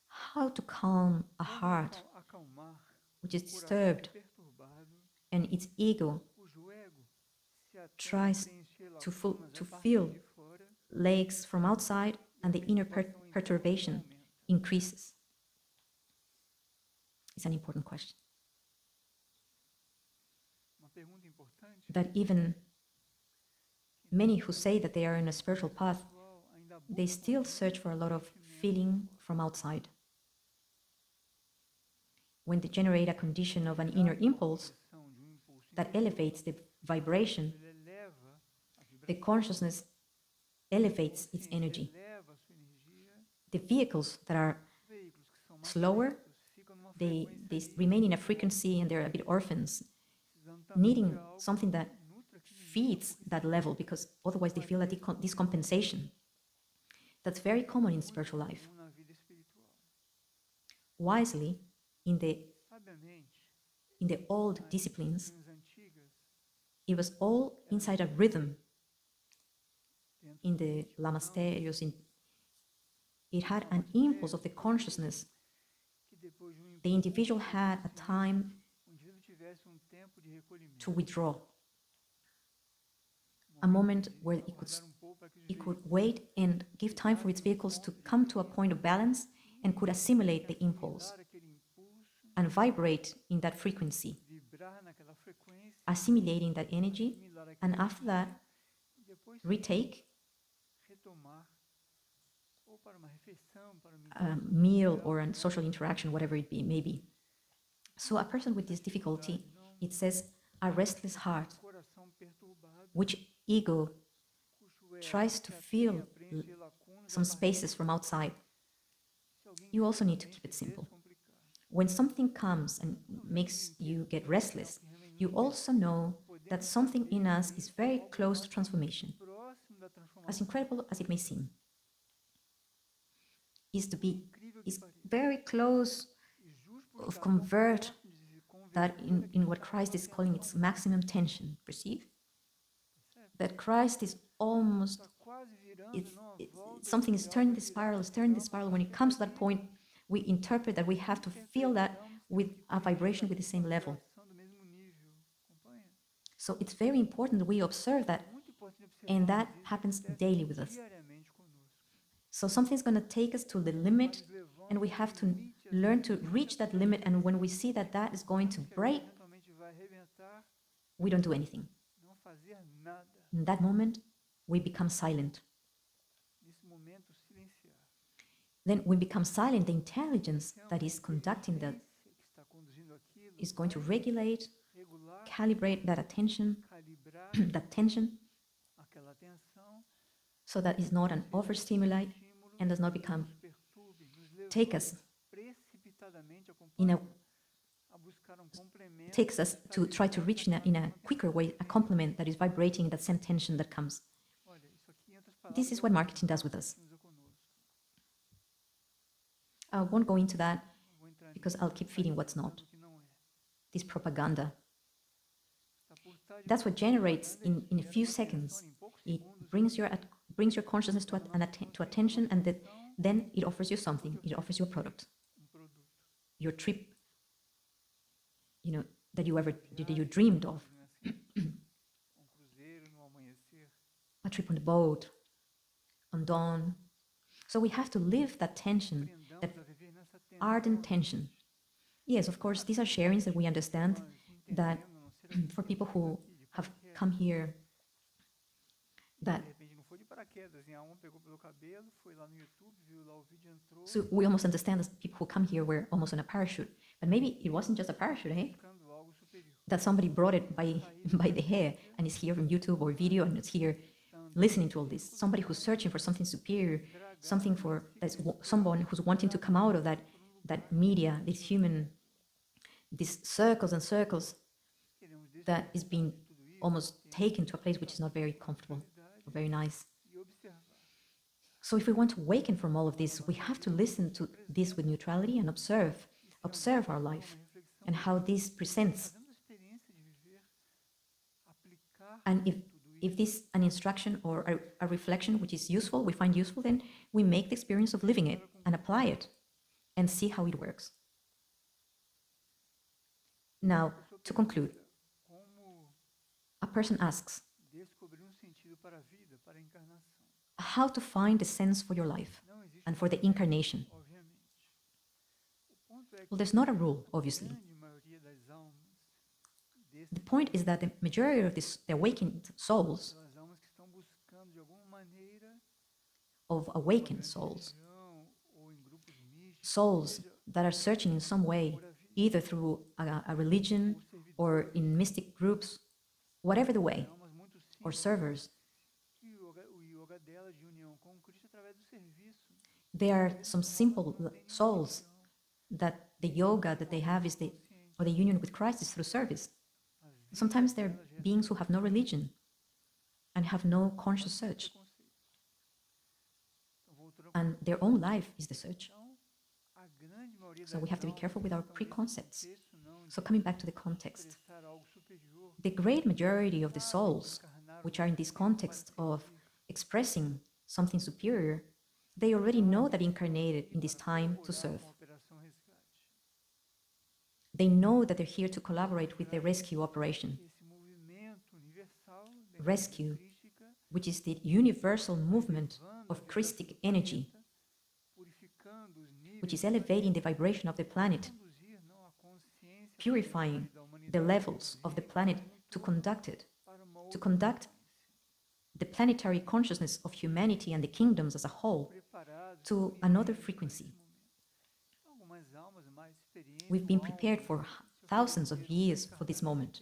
How to calm a heart which is disturbed and its ego tries to feel legs from outside, and the inner perturbation increases? It's an important question. That even many who say that they are in a spiritual path, they still search for a lot of feeling from outside. When they generate a condition of an inner impulse that elevates the vibration, the consciousness elevates its energy. The vehicles that are slower, they remain in a frequency and they're a bit orphans, needing something that feeds that level, because otherwise they feel a discompensation. That's very common in spiritual life. Wisely, in the old disciplines, it was all inside a rhythm. In the lamasterios, it had an impulse of the consciousness. The individual had a time to withdraw, a moment where it could wait and give time for its vehicles to come to a point of balance and could assimilate the impulse and vibrate in that frequency, assimilating that energy, and after that, retake a meal or a social interaction, whatever it may be. So a person with this difficulty, it says, a restless heart, which ego tries to fill some spaces from outside. You also need to keep it simple. When something comes and makes you get restless, you also know that something in us is very close to transformation. As incredible as it may seem, is very close of convert that in what Christ is calling its maximum tension. Perceive? That Christ is almost, something is turning the spiral, is turning the spiral. When it comes to that point, we interpret that we have to feel that with a vibration with the same level. So it's very important that we observe that, and that happens daily with us. So something's going to take us to the limit, and we have to learn to reach that limit. And when we see that that is going to break, we don't do anything. In that moment, we become silent. Then we become silent. The intelligence that is conducting that is going to regulate, calibrate that attention, that tension, so that is not an overstimulate and does not become, take us in a, takes us to try to reach in a quicker way a complement that is vibrating that same tension that comes. This is what marketing does with us. I won't go into that because I'll keep feeding what's not. This propaganda. That's what generates in a few seconds. It brings your consciousness to attention, and then it offers you something. It offers you a product. Your trip, that you dreamed of. A trip on the boat, on dawn. So we have to live that tension, that ardent tension. Yes, of course, these are sharings that we understand that for people who have come here, that so we almost understand that people who come here were almost on a parachute, but maybe it wasn't just a parachute, eh? That somebody brought it by the hair and is here on YouTube or video and is here listening to all this. Somebody who's searching for something superior, something for that's someone who's wanting to come out of that media, these circles and circles that is being almost taken to a place which is not very comfortable or very nice. So if we want to awaken from all of this, we have to listen to this with neutrality and observe our life and how this presents. And if this an instruction or a reflection which is useful, we find useful, then we make the experience of living it and apply it and see how it works. Now, to conclude, a person asks, how to find a sense for your life and for the incarnation? Well, there's not a rule, obviously. The point is that the majority of the awakened souls, souls that are searching in some way, either through a religion or in mystic groups, whatever the way, or servers, there are some simple souls that the yoga that they have is the union with Christ is through service. Sometimes they're beings who have no religion and have no conscious search. And their own life is the search. So we have to be careful with our preconcepts. So coming back to the context, the great majority of the souls, which are in this context of expressing something superior, they already know that incarnated in this time to serve. They know that they're here to collaborate with the rescue operation. Rescue, which is the universal movement of Christic energy, which is elevating the vibration of the planet, purifying the levels of the planet to conduct the planetary consciousness of humanity and the kingdoms as a whole to another frequency. We've been prepared for thousands of years for this moment.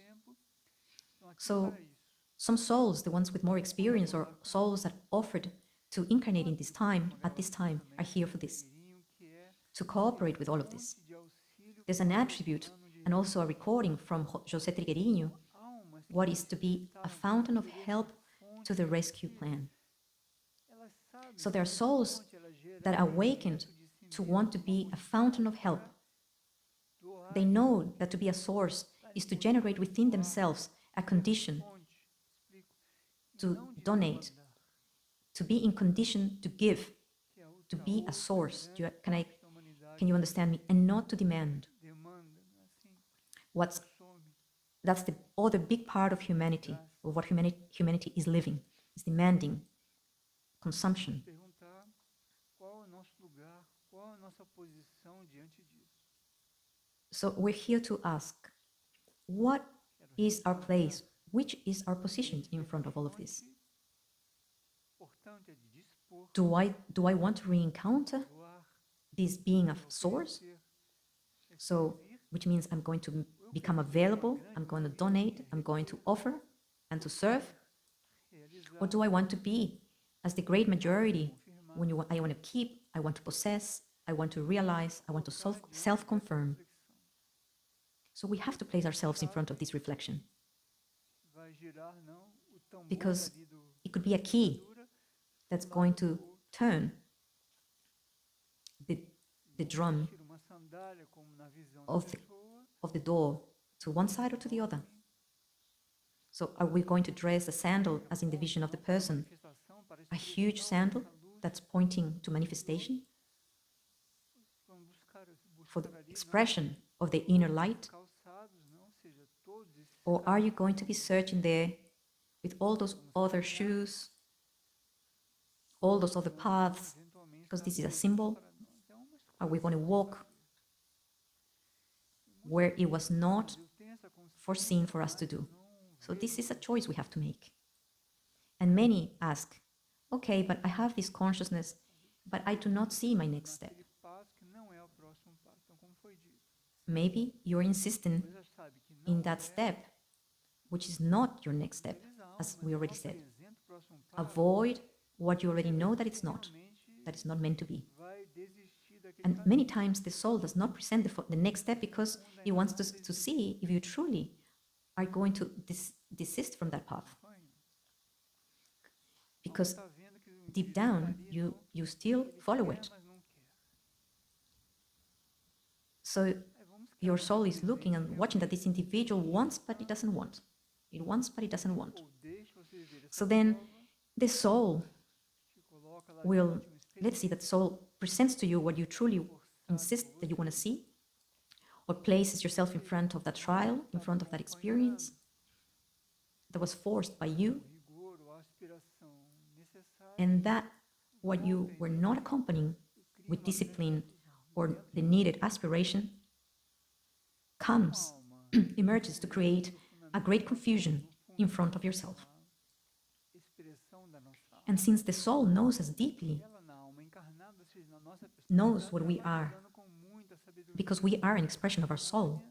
So some souls, the ones with more experience or souls that offered to incarnate in this time, at this time, are here for this, to cooperate with all of this. There's an attribute and also a recording from José Trigueirinho, what is to be a fountain of help to the rescue plan. So there are souls that awakened to want to be a fountain of help. They know that to be a source is to generate within themselves a condition to donate, to be in condition to give, to be a source. Can you understand me? And not to demand. That's the other big part of humanity, of what humanity is living, is demanding consumption. So we're here to ask, what is our place? Which is our position in front of all of this? Do I want to re-encounter this being of source? So, which means I'm going to become available, I'm going to donate, I'm going to offer and to serve? Or do I want to be, as the great majority, I want to keep, I want to possess, I want to realize, I want to self-confirm? So we have to place ourselves in front of this reflection, because it could be a key that's going to turn the drum of the door to one side or to the other. So are we going to dress a sandal as in the vision of the person, a huge sandal that's pointing to manifestation, for the expression of the inner light? Or are you going to be searching there with all those other shoes, all those other paths, because this is a symbol? Are we going to walk where it was not foreseen for us to do? So this is a choice we have to make. And many ask, okay, but I have this consciousness, but I do not see my next step. Maybe you're insisting in that step, which is not your next step, as we already said. Avoid what you already know that it's not meant to be. And many times the soul does not present the next step because it wants to see if you truly are going to desist from that path. Because deep down, you still follow it. So your soul is looking and watching that this individual wants, but it doesn't want. It wants, but it doesn't want. So then the soul will, let's see, that soul presents to you what you truly insist that you want to see, or places yourself in front of that trial, in front of that experience that was forced by you, and that what you were not accompanying with discipline or the needed aspiration comes, emerges to create a great confusion in front of yourself. And since the soul knows us deeply, knows what we are, because we are an expression of our soul,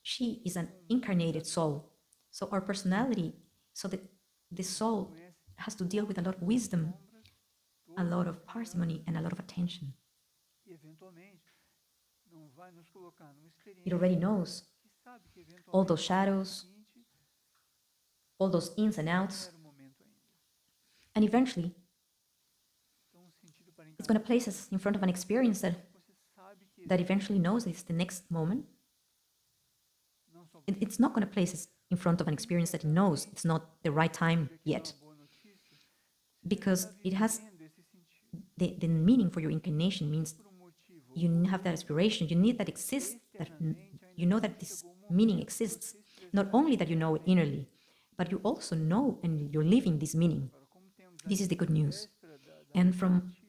she is an incarnated soul. So our personality, so that the soul has to deal with a lot of wisdom, a lot of parsimony, and a lot of attention. It already knows all those shadows, all those ins and outs, and eventually it's going to place us in front of an experience that eventually knows it's the next moment. It's not going to place us in front of an experience that it knows it's not the right time yet, because it has the meaning for your incarnation means you have that aspiration, you need that exists, that you know that this meaning exists. Not only that you know it innerly, but you also know and you're living this meaning. This is the good news. And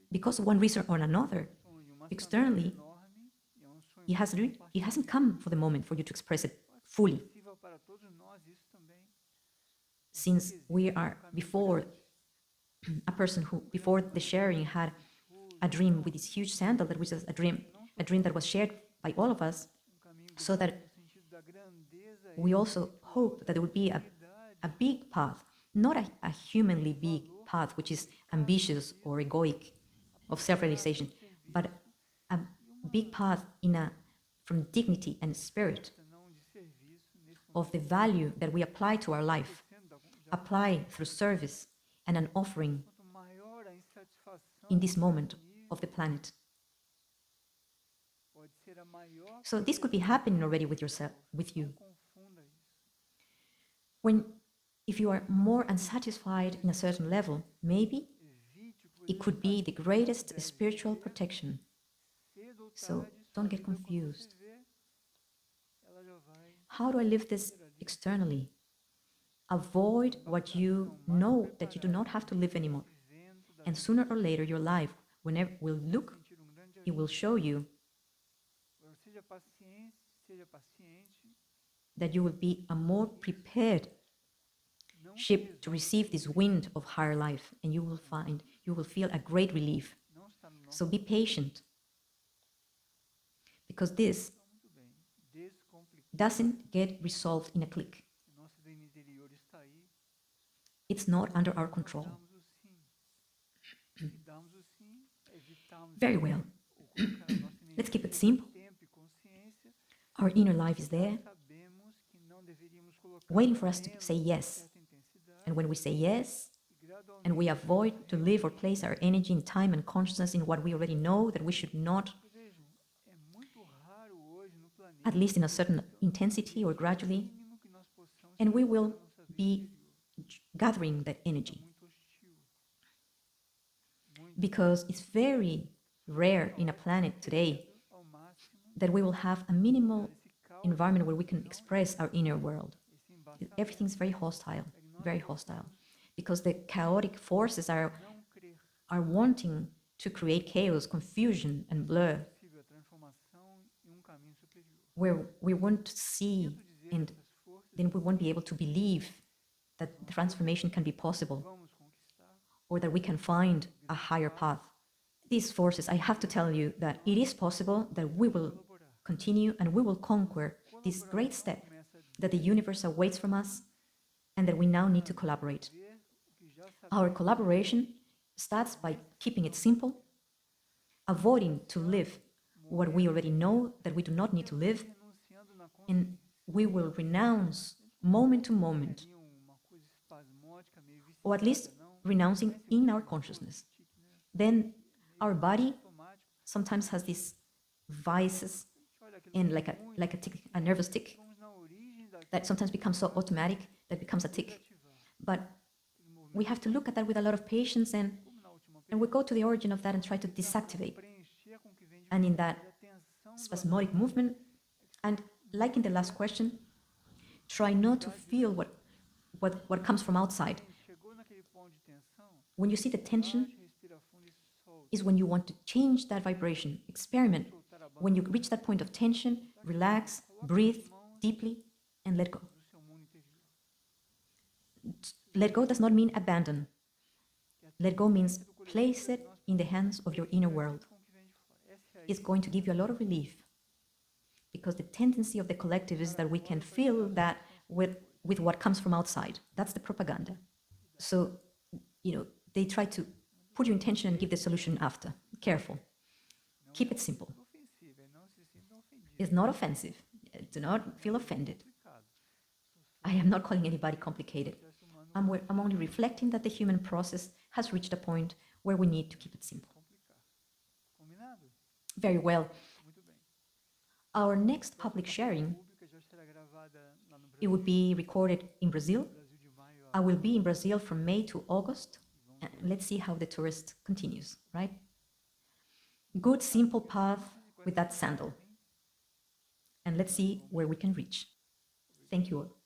because of one reason or another, externally, it hasn't come for the moment for you to express it fully. Since we are before a person who, before the sharing, had a dream with this huge sandal, that was a dream that was shared by all of us, so that we also hope that there would be a big path, not a humanly big path, which is ambitious or egoic, of self-realization, but a big path from dignity and spirit, of the value that we apply to our life, apply through service and an offering in this moment of the planet. So this could be happening already with yourself, with you. When, if you are more unsatisfied in a certain level, maybe it could be the greatest spiritual protection. So don't get confused. How do I live this externally? Avoid what you know that you do not have to live anymore. And sooner or later, your life, whenever it will look, it will show you that you will be a more prepared ship to receive this wind of higher life, and you will feel a great relief. So be patient, because this doesn't get resolved in a click. It's not under our control. Very well. Let's keep it simple. Our inner life is there, waiting for us to say yes. And when we say yes, and we avoid to live or place our energy and time and consciousness in what we already know that we should not, at least in a certain intensity or gradually, and we will be gathering that energy. Because it's very rare in a planet today that we will have a minimal environment where we can express our inner world. Everything's very hostile, because the chaotic forces are wanting to create chaos, confusion, and blur, where we won't see, and then we won't be able to believe that transformation can be possible, or that we can find a higher path. These forces, I have to tell you that it is possible that we will continue and we will conquer this great step that the universe awaits from us, and that we now need to collaborate. Our collaboration starts by keeping it simple, avoiding to live what we already know that we do not need to live, and we will renounce moment to moment, or at least renouncing in our consciousness. Then our body sometimes has these vices, and like a tick, a nervous tick, that sometimes becomes so automatic that becomes a tick. But we have to look at that with a lot of patience, and we go to the origin of that and try to deactivate. And in that spasmodic movement, and like in the last question, try not to feel what comes from outside. When you see the tension, is when you want to change that vibration. Experiment. When you reach that point of tension, relax, breathe deeply, and let go. Let go does not mean abandon. Let go means place it in the hands of your inner world. It's going to give you a lot of relief, because the tendency of the collective is that we can feel that with what comes from outside. That's the propaganda. So, they try to put you in tension and give the solution after. Careful. Keep it simple. It's not offensive. Do not feel offended. I am not calling anybody complicated. I'm only reflecting that the human process has reached a point where we need to keep it simple. Very well. Our next public sharing, it would be recorded in Brazil. I will be in Brazil from May to August. And let's see how the tourist continues, right? Good, simple path with that sandal. And let's see where we can reach. Thank you all.